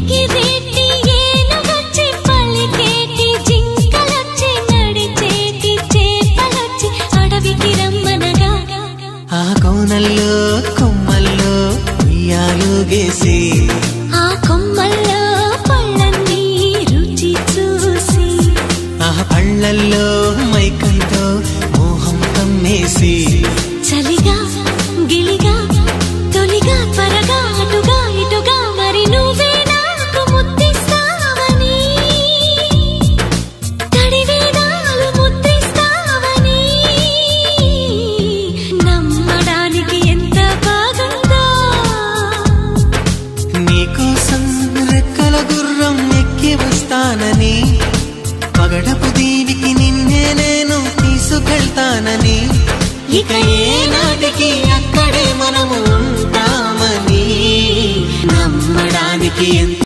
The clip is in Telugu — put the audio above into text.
ఎగిరేటి ఏనుగొచ్చి పలికేటి జింకలొచ్చి నడిచేటి చేపలొచ్చి అడవికి రమ్మనగా ఆ కోనల్లో కొమ్మల్లో ఉయ్యాలుగేసి ఆ కొమ్మల్లో పళ్ళన్నీ రుచి చూసి ఆ పళ్ళల్లో మైకంతో మోహం కమ్మేసి చలిగా గిలిగా తొలిగా త్వరగా అటుగా ఇటుగా మరి నువ్వే నాకు ముద్దిస్తావని తడివేదాలు ముద్దిస్తావని నమ్మడానికి ఎంత బాగుందో నీకోసం రెక్కల గుర్రం ఎక్కి వస్తానని పగడపు దీనికి నిన్నే నేను తీసుకెళ్తానని ఇక ఏనాటికి అక్కడే మనము ఉంటామని నమ్మడానికి